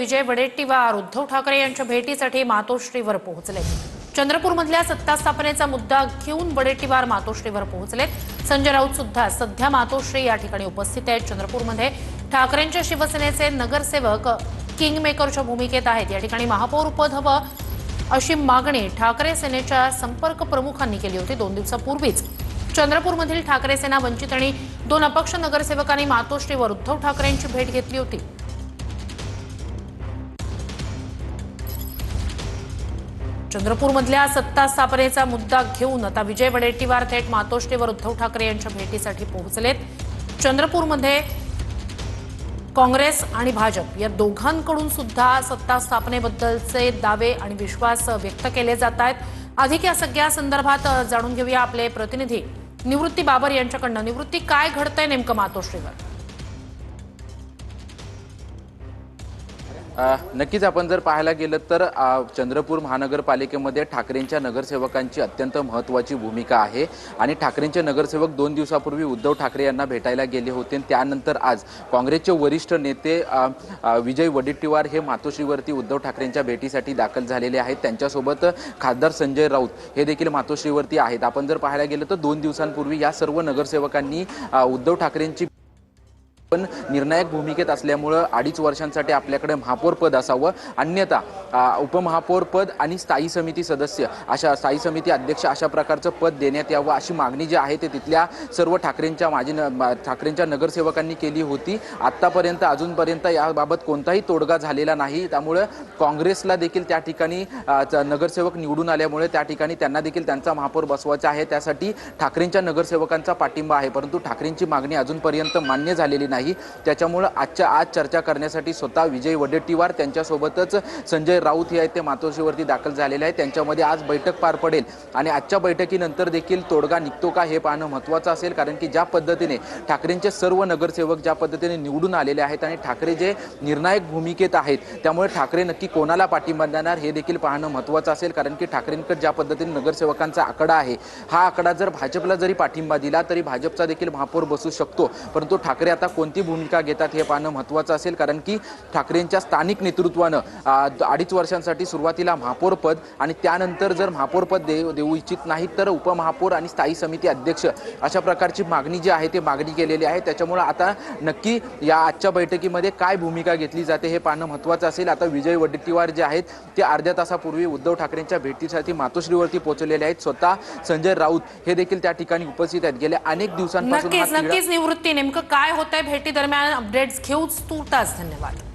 विजय वडेट्टीवार उद्धव ठाकरे यांच्या भेटीसाठी मातोश्रीवर पोहोचले। चंद्रपूरमधल्या सत्ता स्थापनेचा मुद्दा घेऊन वडेट्टीवार मातोश्रीवर पोहोचलेत। संजय राऊत सुद्धा सध्या मातोश्री या ठिकाणी उपस्थित आहेत। चंद्रपूरमध्ये ठाकरेंच्या शिवसेनेचे नगरसेवक किंगमेकरच्या भूमिकेत आहेत। या ठिकाणी महापौर पद हवं अशी मागणी ठाकरे सेनेच्या संपर्क प्रमुखांनी केली होती। 2 दिवसापूर्वीच चंद्रपूरमधील ठाकरे सेना वंचित आणि 2 अपक्ष नगरसेवकांनी मातोश्रीवर उद्धव ठाकरेंची भेट घेतली होती। चंद्रपूरमधल्या सत्ता स्थापनेचा मुद्दा घेऊन आता विजय वडेट्टीवार थेट मातोश्रीवर उद्धव ठाकरे यांच्या भेटीसाठी पोहोचलेत। चंद्रपूरमध्ये काँग्रेस आणि भाजप या दोघांकडून सुद्धा सत्ता स्थापनेबद्दलचे दावे आणि विश्वास व्यक्त केले जात आहेत। अधिक या सगळ्या संदर्भात जाणून घेऊया आपले प्रतिनिधी निवृत्ती बाबर यांच्याकडून। निवृत्ती, काय घडतंय नेमकं मातोश्रीवर? नक्कीच आपण जर पाहायला गेलं तर चंद्रपूर महानगरपालिकेमध्ये ठाकरेंच्या नगरसेवकांची अत्यंत महत्त्वाची भूमिका आहे आणि ठाकरेंचे नगरसेवक 2 दिवसापूर्वी उद्धव ठाकरे यांना भेटायला गेले होते। त्यानंतर आज काँग्रेसचे वरिष्ठ नेते विजय वडेट्टीवार हे मातोश्रीवरती उद्धव ठाकरेंच्या भेटीसाठी दाखल झालेले आहेत। त्यांच्यासोबत खासदार संजय राऊत हे देखील मातोश्रीवरती आहेत। आपण जर पाहायला गेलं तर 2 दिवसांपूर्वी या सर्व नगरसेवकांनी उद्धव ठाकरेंची पण निर्णायक भूमिकेत असल्यामुळे 2.5 वर्षांसाठी आपल्याकडे महापौर पद असावं, अन्यथा उपमहापौर पद आणि स्थायी समिती सदस्य अशा स्थायी समिती अध्यक्ष अशा प्रकारचं पद देण्यात यावं अशी मागणी जी आहे ते तिथल्या सर्व ठाकरेंच्या नगरसेवकांनी केली होती। आतापर्यंत अजूनपर्यंत याबाबत कोणताही तोडगा झालेला नाही। त्यामुळे काँग्रेसला देखील त्या ठिकाणी नगरसेवक निवडून आल्यामुळे त्या ठिकाणी त्यांना देखील त्यांचा महापौर बसवायचा आहे। त्यासाठी ठाकरेंच्या नगरसेवकांचा पाठिंबा आहे, परंतु ठाकरेंची मागणी अजूनपर्यंत मान्य झालेली नाही। त्याच्यामुळे आज चर्चा करण्यासाठी स्वतः विजय वडेट्टीवार त्यांच्यासोबतच संजय राऊत हे आहेत ते मातोश्रीवरती दाखल झालेले आहेत। त्यांच्यामध्ये आज बैठक पार पडेल आणि आजच्या बैठकीनंतर देखील तोडगा निघतो का हे पाहणं महत्त्वाचं असेल, कारण की ज्या पद्धतीने ठाकरेंचे सर्व नगरसेवक ज्या पद्धतीने निवडून आलेले आहेत आणि ठाकरे जे निर्णायक भूमिकेत आहेत, त्यामुळे ठाकरे नक्की कोणाला पाठिंबा देणार हे देखील पाहणं महत्त्वाचं असेल। कारण की ठाकरेंकडे ज्या पद्धतीने नगरसेवकांचा आकडा आहे, हा आकडा जर भाजपला जरी पाठिंबा दिला तरी भाजपचा देखील महापौर बसू शकतो, परंतु ठाकरे आता कोणती भूमिका घेतात हे पाहणं महत्त्वाचं असेल। कारण की ठाकरेंच्या स्थानिक नेतृत्वानं 2.5 वर्षांसाठी सुरुवातीला महापौर पद आणि त्यानंतर जर महापौर पद देऊ इच्छित नाहीत तर उपमहापौर आणि स्थायी समिती अध्यक्ष अशा प्रकारची मागणी जी आहे ते मागणी केलेली आहे। त्याच्यामुळे आता नक्की या आजच्या बैठकीमध्ये काय भूमिका घेतली जाते हे पाहणं महत्त्वाचं असेल। आता विजय वडेट्टीवार जे आहेत ते अर्ध्या तासापूर्वी उद्धव ठाकरेंच्या भेटीसाठी मातोश्रीवरती पोहोचलेले आहेत। स्वतः संजय राऊत हे देखील त्या ठिकाणी उपस्थित आहेत। गेल्या अनेक दिवसांपासून नक्कीच निवृत्ती, नेमकं काय होतंय भेटी दरम्यान अपडेट्स घेऊच तूर्तास। धन्यवाद।